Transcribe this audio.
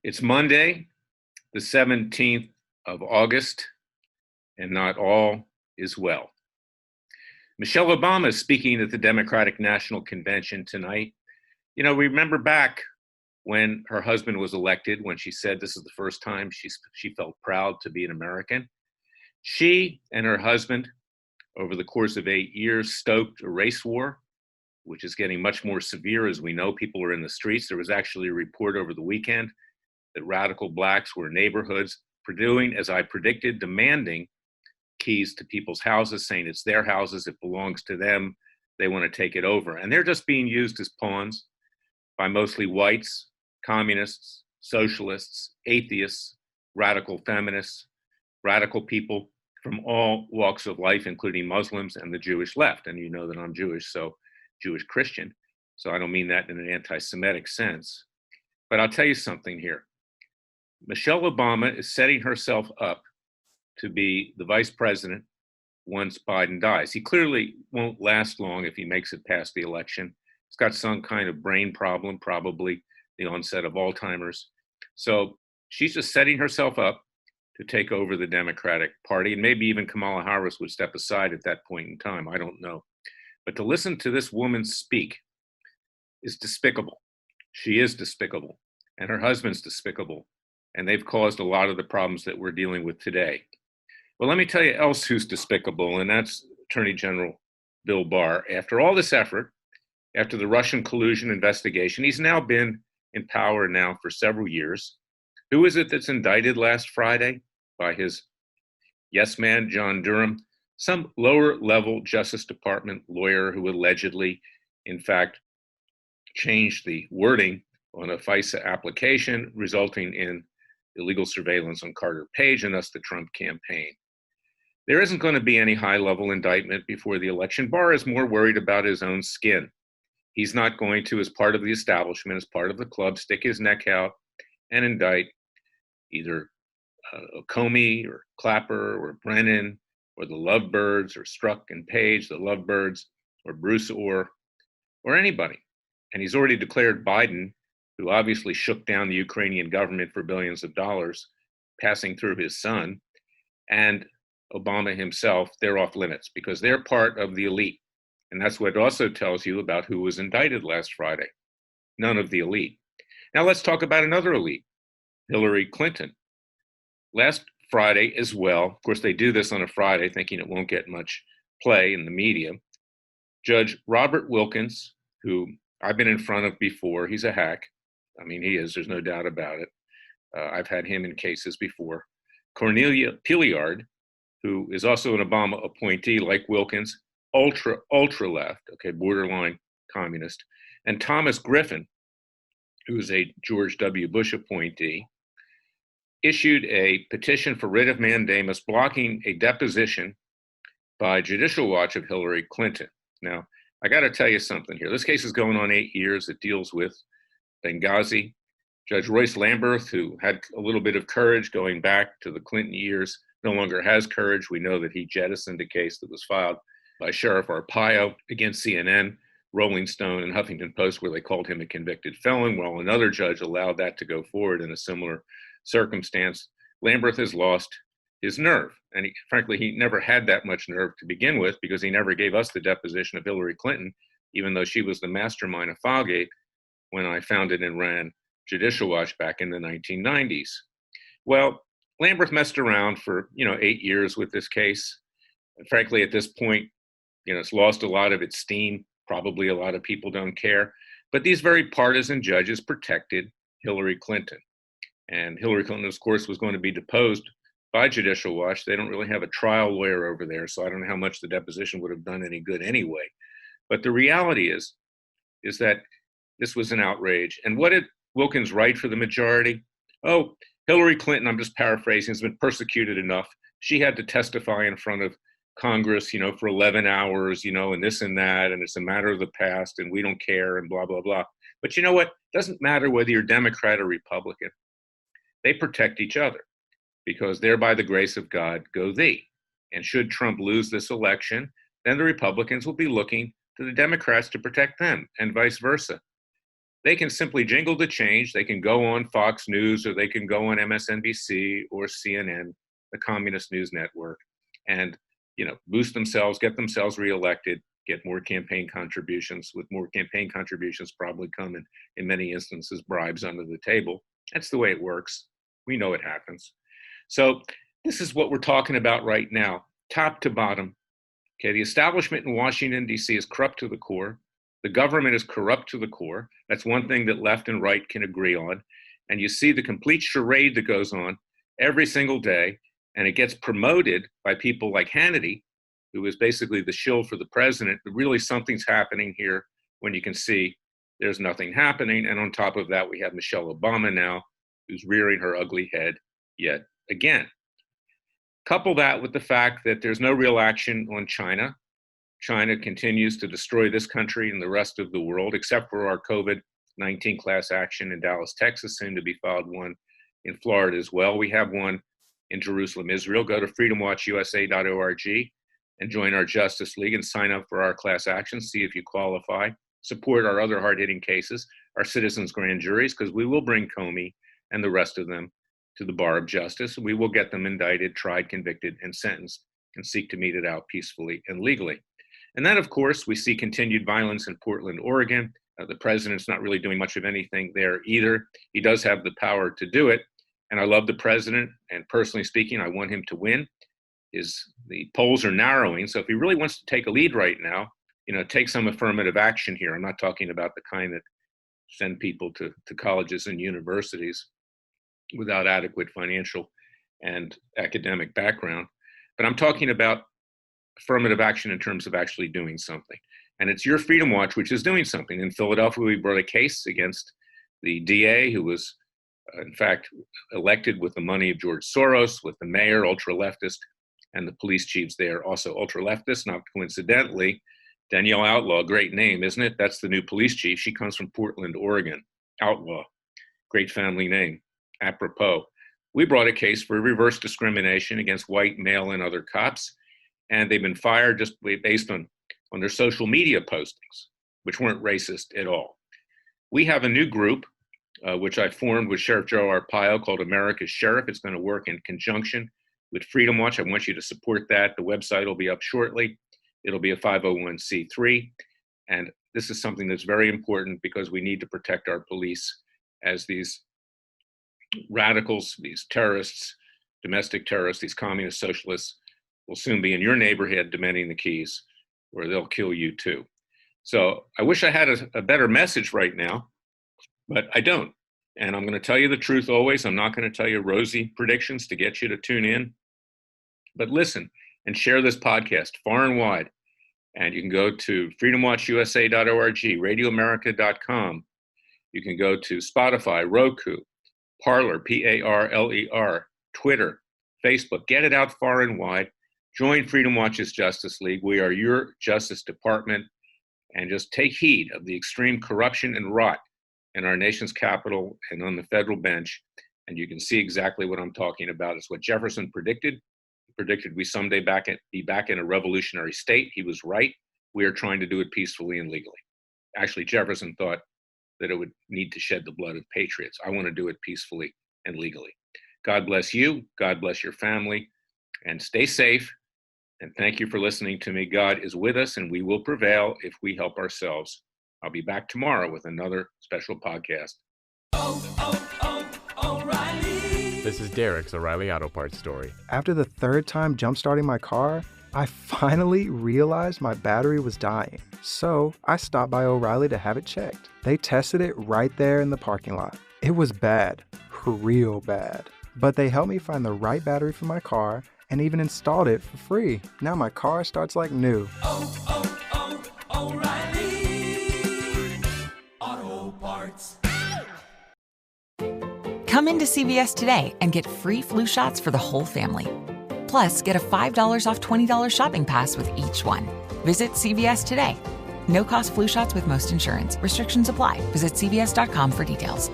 It's Monday, the 17th of August, and not all is well. Michelle Obama is speaking at the Democratic National Convention tonight. You know, remember back when her husband was elected, when she said this is the first time she felt proud to be an American. She and her husband, over the course of 8 years, stoked a race war, which is getting much more severe as we know people are in the streets. There was actually a report over the weekend that radical blacks were in neighborhoods doing, as I predicted, demanding keys to people's houses, saying it's their houses, it belongs to them, they want to take it over. And they're just being used as pawns by mostly whites, communists, socialists, atheists, radical feminists, radical people from all walks of life, including Muslims and the Jewish left. And you know that I'm Jewish, so Jewish Christian, so I don't mean that in an anti-Semitic sense. But I'll tell you something here. Michelle Obama is setting herself up to be the vice president once Biden dies. He clearly won't last long if he makes it past the election. He's got some kind of brain problem, probably the onset of Alzheimer's. So she's just setting herself up to take over the Democratic Party, and maybe even Kamala Harris would step aside at that point in time. I don't know. But to listen to this woman speak is despicable. She is despicable, and her husband's despicable, and they've caused a lot of the problems that we're dealing with today. Well, let me tell you else who's despicable, and that's Attorney General Bill Barr. After all this effort, after the Russian collusion investigation, he's now been in power now for several years. Who is it that's indicted last Friday by his yes man, John Durham? Some lower level Justice Department lawyer who allegedly, in fact, changed the wording on a FISA application, resulting in illegal surveillance on Carter Page and thus the Trump campaign. There isn't going to be any high-level indictment before the election. Barr is more worried about his own skin. He's not going to, as part of the establishment, as part of the club, stick his neck out and indict either Comey or Clapper or Brennan or the Lovebirds or Strzok and Page, the Lovebirds, or Bruce or anybody. And he's already declared Biden, who obviously shook down the Ukrainian government for billions of dollars, passing through his son, and Obama himself, they're off limits because they're part of the elite. And that's what it also tells you about who was indicted last Friday. None of the elite. Now let's talk about another elite, Hillary Clinton. Last Friday as well, of course they do this on a Friday thinking it won't get much play in the media, Judge Robert Wilkins, who I've been in front of before, he's a hack. I mean, he is, there's no doubt about it. I've had him in cases before. Cornelia Pilliard, who is also an Obama appointee like Wilkins, ultra left, okay, borderline communist, and Thomas Griffin, who's a George W. Bush appointee, issued a petition for writ of mandamus blocking a deposition by Judicial Watch of Hillary Clinton. Now, I got to tell you something here. This case is going on 8 years. It deals with Benghazi. Judge Royce Lamberth, who had a little bit of courage going back to the Clinton years, no longer has courage. We know that he jettisoned a case that was filed by Sheriff Arpaio against CNN, Rolling Stone, and Huffington Post, where they called him a convicted felon, while another judge allowed that to go forward in a similar circumstance. Lamberth has lost his nerve. And frankly, he never had that much nerve to begin with because he never gave us the deposition of Hillary Clinton, even though she was the mastermind of Filegate when I founded and ran Judicial Watch back in the 1990s. Well, Lamberth messed around for, 8 years with this case. And frankly, at this point, it's lost a lot of its steam. Probably a lot of people don't care. But these very partisan judges protected Hillary Clinton. And Hillary Clinton, of course, was going to be deposed by Judicial Watch. They don't really have a trial lawyer over there, so I don't know how much the deposition would have done any good anyway. But the reality is that this was an outrage. And what did Wilkins write for the majority? Oh, Hillary Clinton, I'm just paraphrasing, has been persecuted enough. She had to testify in front of Congress, for 11 hours, and this and that, and it's a matter of the past, and we don't care, and blah, blah, blah. But you know what? It doesn't matter whether you're Democrat or Republican. They protect each other because there by the grace of God go thee. And should Trump lose this election, then the Republicans will be looking to the Democrats to protect them and vice versa. they can simply jingle the change. They can go on Fox News, or they can go on MSNBC or CNN, the communist news network, and boost themselves, get themselves reelected, get more campaign contributions. With more campaign contributions probably come in many instances bribes under the table. That's the way it works. We know it happens. So this is what we're talking about right now, top to bottom. Okay, the establishment in Washington, D.C. is corrupt to the core. The government is corrupt to the core. That's one thing that left and right can agree on. And you see the complete charade that goes on every single day, and it gets promoted by people like Hannity, who is basically the shill for the president. But really something's happening here when you can see there's nothing happening. And on top of that, we have Michelle Obama now, who's rearing her ugly head yet again. Couple that with the fact that there's no real action on China. China continues to destroy this country and the rest of the world, except for our COVID-19 class action in Dallas, Texas, soon to be filed one in Florida as well. We have one in Jerusalem, Israel. Go to freedomwatchusa.org and join our Justice League and sign up for our class actions. See if you qualify. Support our other hard-hitting cases, our citizens' grand juries, because we will bring Comey and the rest of them to the bar of justice. We will get them indicted, tried, convicted, and sentenced, and seek to mete it out peacefully and legally. And then, of course, we see continued violence in Portland, Oregon. The president's not really doing much of anything there either. He does have the power to do it. And I love the president. And personally speaking, I want him to win. The polls are narrowing. So if he really wants to take a lead right now, take some affirmative action here. I'm not talking about the kind that send people to colleges and universities without adequate financial and academic background. But I'm talking about affirmative action in terms of actually doing something. And it's your Freedom Watch, which is doing something. In Philadelphia, we brought a case against the DA, who was, in fact, elected with the money of George Soros, with the mayor, ultra-leftist, and the police chiefs there, also ultra-leftist. Not coincidentally, Danielle Outlaw, great name, isn't it? That's the new police chief. She comes from Portland, Oregon. Outlaw, great family name. Apropos, we brought a case for reverse discrimination against white, male, and other cops. And they've been fired just based on their social media postings, which weren't racist at all. We have a new group, which I formed with Sheriff Joe Arpaio, called America's Sheriff. It's going to work in conjunction with Freedom Watch. I want you to support that. The website will be up shortly. It'll be a 501c3. And this is something that's very important because we need to protect our police as these radicals, these terrorists, domestic terrorists, these communist socialists will soon be in your neighborhood demanding the keys, or they'll kill you too. So I wish I had a better message right now, but I don't. And I'm going to tell you the truth always. I'm not going to tell you rosy predictions to get you to tune in. But listen and share this podcast far and wide. And you can go to freedomwatchusa.org, radioamerica.com. You can go to Spotify, Roku, Parler, Parler, Twitter, Facebook. Get it out far and wide. Join Freedom Watch's Justice League. We are your Justice Department. And just take heed of the extreme corruption and rot in our nation's capital and on the federal bench. And you can see exactly what I'm talking about. It's what Jefferson predicted. He predicted we someday be back in a revolutionary state. He was right. We are trying to do it peacefully and legally. Actually, Jefferson thought that it would need to shed the blood of patriots. I want to do it peacefully and legally. God bless you. God bless your family. And stay safe. And thank you for listening to me. God is with us, and we will prevail if we help ourselves. I'll be back tomorrow with another special podcast. O'Reilly. This is Derek's O'Reilly Auto Parts story. After the third time jump-starting my car, I finally realized my battery was dying. So I stopped by O'Reilly to have it checked. They tested it right there in the parking lot. It was bad, real bad. But they helped me find the right battery for my car and even installed it for free. Now my car starts like new. O'Reilly Auto Parts. Come into CVS today and get free flu shots for the whole family. Plus, get a $5 off $20 shopping pass with each one. Visit CVS today. No cost flu shots with most insurance. Restrictions apply. Visit CVS.com for details.